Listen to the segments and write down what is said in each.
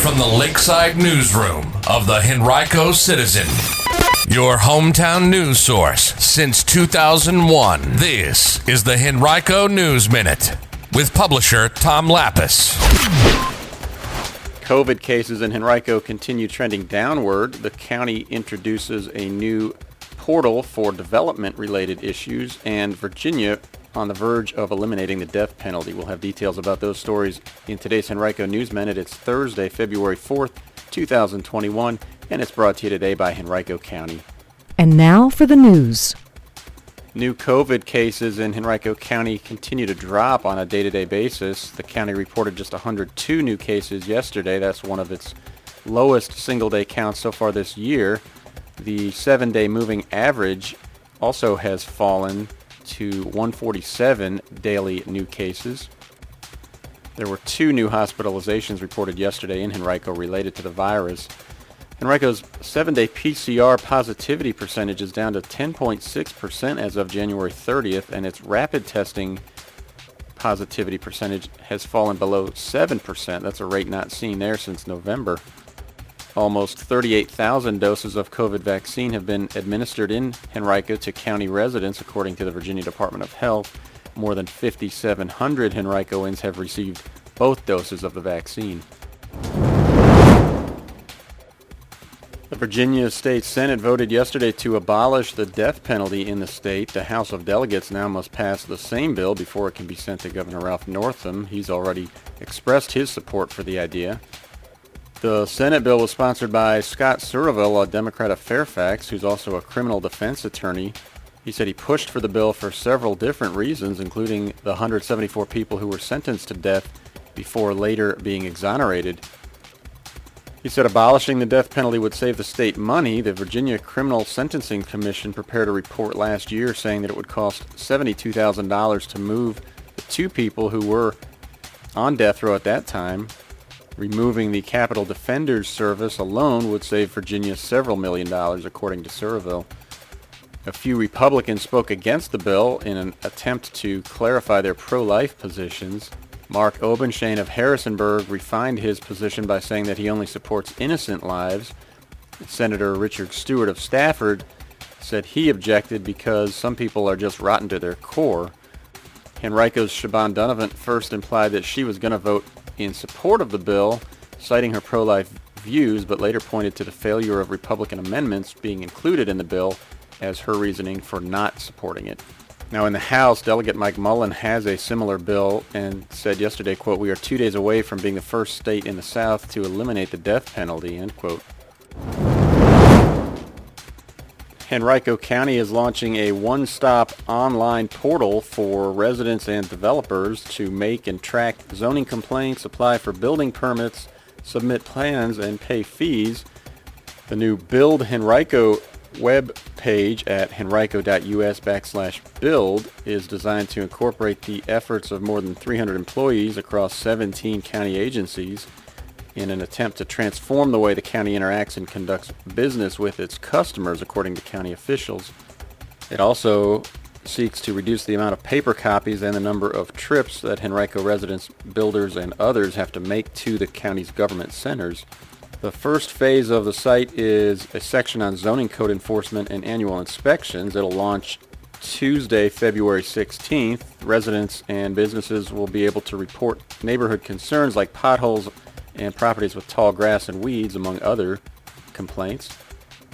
from the Lakeside Newsroom of the Henrico Citizen, your hometown news source since 2001. This is the Henrico News Minute with publisher Tom Lapis. COVID cases in Henrico continue trending downward. The county introduces a new portal for development-related issues, and Virginia on the verge of eliminating the death penalty. We'll have details about those stories in today's Henrico News Minute. It's Thursday, February 4th, 2021, and it's brought to you today by Henrico County. And now for the news. New COVID cases in Henrico County continue to drop on a day-to-day basis. The county reported just 102 new cases yesterday. That's one of its lowest single-day counts so far this year. The 7-day moving average also has fallen to 147 daily new cases. There were 2 new hospitalizations reported yesterday in Henrico related to the virus. Henrico's 7-day PCR positivity percentage is down to 10.6% as of January 30th, and its rapid testing positivity percentage has fallen below 7%. That's a rate not seen there since November. Almost 38,000 doses of COVID vaccine have been administered in Henrico to county residents, according to the Virginia Department of Health. More than 5,700 Henricoans have received both doses of the vaccine. The Virginia State Senate voted yesterday to abolish the death penalty in the state. The House of Delegates now must pass the same bill before it can be sent to Governor Ralph Northam. He's already expressed his support for the idea. The Senate bill was sponsored by Scott Surville, a Democrat of Fairfax, who's also a criminal defense attorney. He said he pushed for the bill for several different reasons, including the 174 people who were sentenced to death before later being exonerated. He said abolishing the death penalty would save the state money. The Virginia Criminal Sentencing Commission prepared a report last year saying that it would cost $72,000 to move the 2 people who were on death row at that time. Removing the Capital Defenders Service alone would save Virginia several $1 million, according to Surville. A few Republicans spoke against the bill in an attempt to clarify their pro-life positions. Mark Obenshane of Harrisonburg refined his position by saying that he only supports innocent lives. Senator Richard Stewart of Stafford said he objected because some people are just rotten to their core. Henrico's Siobhan Donovan first implied that she was going to vote in support of the bill, citing her pro-life views, but later pointed to the failure of Republican amendments being included in the bill as her reasoning for not supporting it. Now in the House, Delegate Mike Mullen has a similar bill and said yesterday, quote, "We are 2 days away from being the first state in the South to eliminate the death penalty," end quote. Henrico County is launching a one-stop online portal for residents and developers to make and track zoning complaints, apply for building permits, submit plans, and pay fees. The new Build Henrico web page at henrico.us/build is designed to incorporate the efforts of more than 300 employees across 17 county agencies in an attempt to transform the way the county interacts and conducts business with its customers, according to county officials. It also seeks to reduce the amount of paper copies and the number of trips that Henrico residents, builders, and others have to make to the county's government centers. The first phase of the site is a section on zoning code enforcement and annual inspections. It'll launch Tuesday, February 16th. Residents and businesses will be able to report neighborhood concerns like potholes and properties with tall grass and weeds, among other complaints.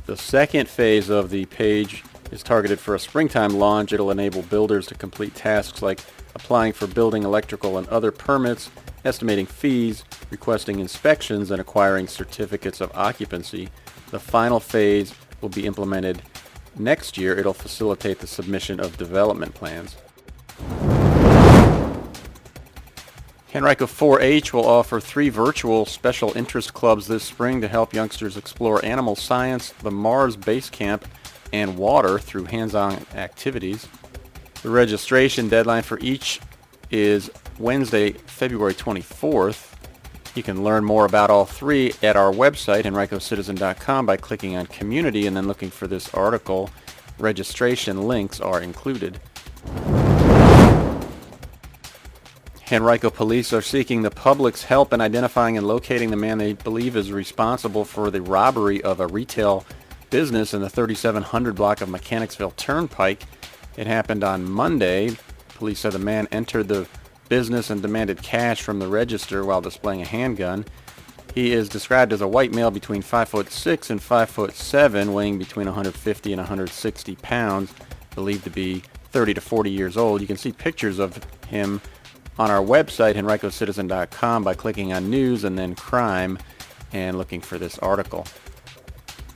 The second phase of the page is targeted for a springtime launch. It'll enable builders to complete tasks like applying for building, electrical, and other permits, estimating fees, requesting inspections, and acquiring certificates of occupancy. The final phase will be implemented next year. It'll facilitate the submission of development plans. Henrico 4-H will offer 3 virtual special interest clubs this spring to help youngsters explore animal science, the Mars Base Camp, and water through hands-on activities. The registration deadline for each is Wednesday, February 24th. You can learn more about all 3 at our website, henricocitizen.com, by clicking on Community and then looking for this article. Registration links are included. Henrico Police are seeking the public's help in identifying and locating the man they believe is responsible for the robbery of a retail business in the 3700 block of Mechanicsville Turnpike. It happened on Monday. Police said the man entered the business and demanded cash from the register while displaying a handgun. He is described as a white male between 5'6" and 5'7", weighing between 150 and 160 pounds, believed to be 30 to 40 years old. You can see pictures of him on our website, henricocitizen.com, by clicking on News and then Crime and looking for this article.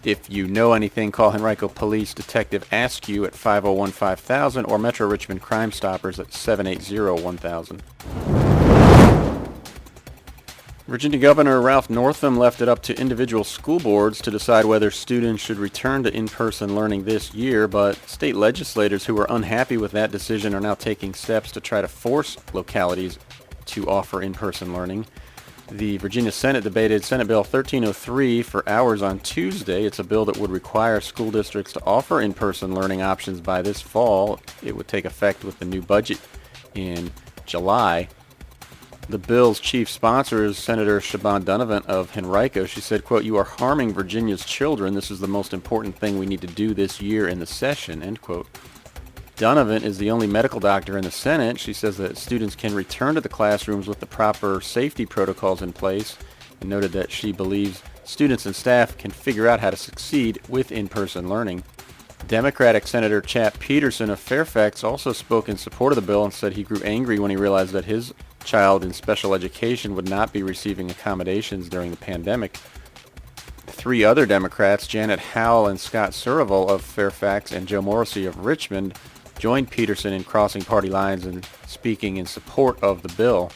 If you know anything, call Henrico Police Detective Askew at 501-5000 or Metro Richmond Crime Stoppers at 780-1000. Virginia Governor Ralph Northam left it up to individual school boards to decide whether students should return to in-person learning this year, but state legislators who are unhappy with that decision are now taking steps to try to force localities to offer in-person learning. The Virginia Senate debated Senate Bill 1303 for hours on Tuesday. It's a bill that would require school districts to offer in-person learning options by this fall. It would take effect with the new budget in July. The bill's chief sponsor is Senator Siobhan Donovan of Henrico. She said, quote, "You are harming Virginia's children. This is the most important thing we need to do this year in the session," end quote. Donovan is the only medical doctor in the Senate. She says that students can return to the classrooms with the proper safety protocols in place, and noted that she believes students and staff can figure out how to succeed with in-person learning. Democratic Senator Chap Peterson of Fairfax also spoke in support of the bill and said he grew angry when he realized that his child in special education would not be receiving accommodations during the pandemic. Three other Democrats, Janet Howell and Scott Survival of Fairfax and Joe Morrissey of Richmond, joined Peterson in crossing party lines and speaking in support of the bill.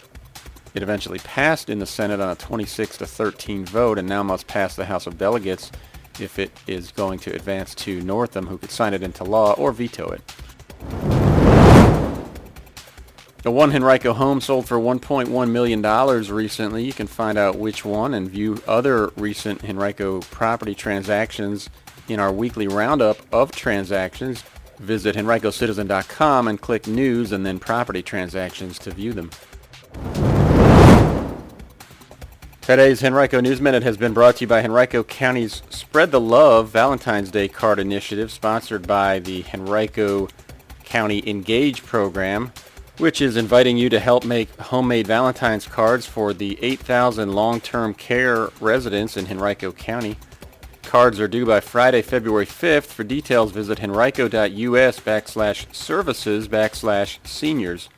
It eventually passed in the Senate on a 26-13 vote and now must pass the House of Delegates if it is going to advance to Northam, who could sign it into law or veto it. The one Henrico home sold for $1.1 million recently. You can find out which one and view other recent Henrico property transactions in our weekly roundup of transactions. Visit henricocitizen.com and click News and then Property Transactions to view them. Today's Henrico News Minute has been brought to you by Henrico County's Spread the Love Valentine's Day Card Initiative, sponsored by the Henrico County Engage program, which is inviting you to help make homemade Valentine's cards for the 8,000 long-term care residents in Henrico County. Cards are due by Friday, February 5th. For details, visit henrico.us/services/seniors.